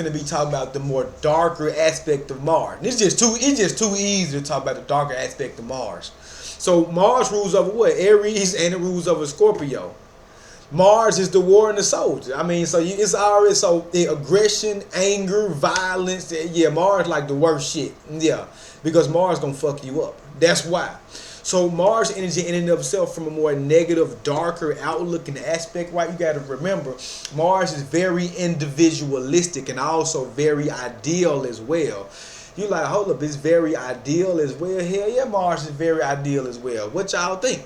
finna be talking about the more darker aspect of Mars. And it's just too easy to talk about the darker aspect of Mars. So Mars rules over what? Aries, and it rules over Scorpio. Mars is the war in the soldier. I mean, so it's already so aggression, anger, violence. Yeah, Mars like the worst shit. Yeah, because Mars gonna fuck you up. That's why. So Mars energy in and of itself, from a more negative, darker outlook and aspect, right? You got to remember, Mars is very individualistic and also very ideal as well. You like, hold up, it's very ideal as well. Hell yeah, Mars is very ideal as well. What y'all think?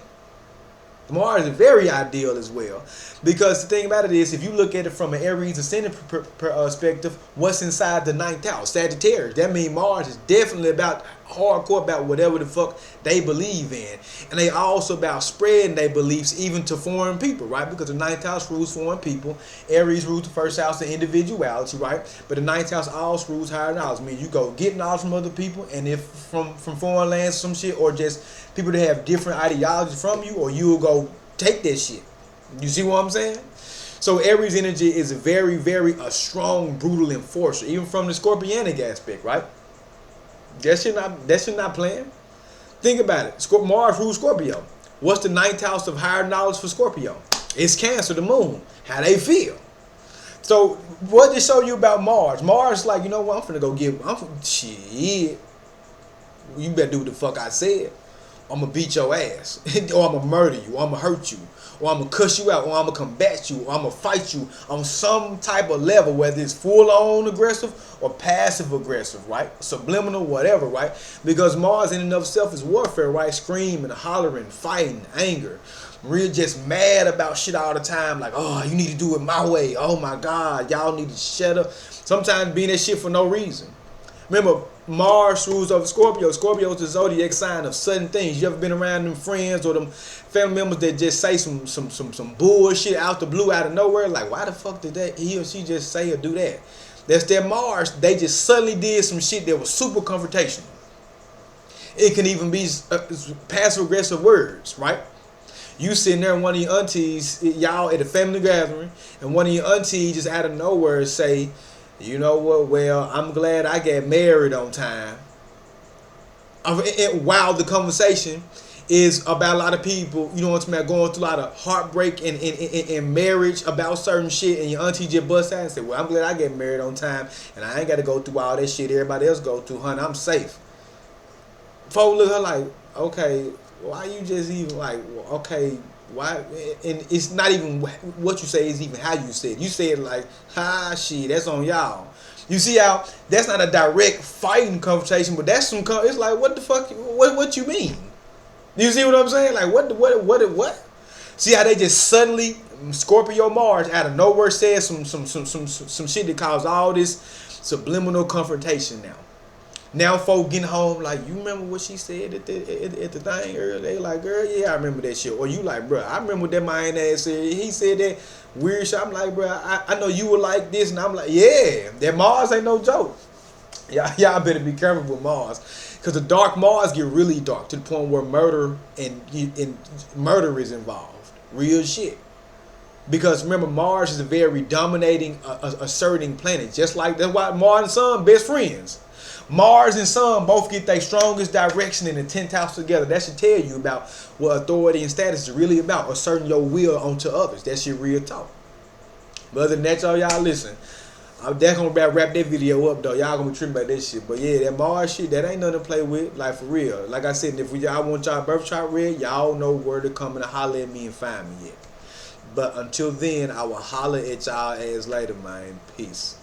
Mars is very ideal as well, because the thing about it is, if you look at it from an Aries ascendant perspective, what's inside the 9th house? Sagittarius. That means Mars is definitely about hardcore about whatever the fuck they believe in, and they also about spreading their beliefs even to foreign people, right? Because the 9th house rules foreign people. Aries rules the 1st house, the individuality, right? But the 9th house also rules higher knowledge. I mean, you go get knowledge from other people, and if from foreign lands, some shit, or just people that have different ideologies from you, or you'll go take that shit. You see what I'm saying? So Aries energy is a very, very strong, brutal enforcer, even from the Scorpionic aspect, right? That shit not playing. Think about it. Mars rules Scorpio. What's the 9th house of higher knowledge for Scorpio? It's Cancer, the moon. How they feel. So what did it show you about Mars? Mars like, you know what? Shit. You better do what the fuck I said. I'm gonna beat your ass, or I'm gonna murder you, or I'm gonna hurt you, or I'm gonna cuss you out, or I'm gonna combat you, or I'm gonna fight you on some type of level, whether it's full-on aggressive or passive aggressive, right? Subliminal, whatever, right? Because Mars in and of itself is warfare, right? Screaming, hollering, fighting, anger. Real just mad about shit all the time, like, oh, you need to do it my way. Oh my God, y'all need to shut up. Sometimes being that shit for no reason. Remember, Mars rules over Scorpio. Scorpio is the zodiac sign of sudden things. You ever been around them friends or them family members that just say some bullshit out the blue, out of nowhere? Like, why the fuck did that he or she just say or do that? That's their Mars. They just suddenly did some shit that was super confrontational. It can even be passive aggressive words, right? You sitting there and one of your aunties, y'all at a family gathering, and one of your aunties just out of nowhere say, you know what, well, I'm glad I got married on time. While the conversation is about a lot of people, you know what I'm saying, going through a lot of heartbreak and marriage about certain shit, and your auntie just bust out and say, well, I'm glad I get married on time, and I ain't got to go through all that shit everybody else go through, honey, I'm safe. Folks look at her like, okay, why you just even like, okay, why? And it's not even what you say, is even how you say it. You say it like, ha, shit, that's on y'all. You see how that's not a direct fighting conversation, but that's some. It's like, what the fuck? What you mean? You see what I'm saying? Like, what? See how they just suddenly Scorpio Mars out of nowhere says some shit that caused all this subliminal confrontation now. Now folk getting home like, you remember what she said at the thing earlier? They like, girl, yeah, I remember that shit. Or you like, bro, I remember what that man ass said. He said that weird shit. I'm like, bro, I know you were like this. And I'm like, yeah, that Mars ain't no joke. Y'all better be careful with Mars. Because the dark Mars get really dark to the point where murder and murder is involved. Real shit. Because remember, Mars is a very dominating, asserting planet. Just like, that's why Mars and Sun best friends. Mars and Sun both get their strongest direction in the 10th house together. That should tell you about what authority and status is really about, asserting your will onto others. That's your real talk. But other than that, y'all listen. I'm definitely gonna wrap that video up though. Y'all gonna be tripping about that shit. But yeah, that Mars shit, that ain't nothing to play with. Like, for real. Like I said, if y'all want y'all birth chart read, y'all know where to come and holler at me and find me at. But until then, I will holler at y'all ass later, man. Peace.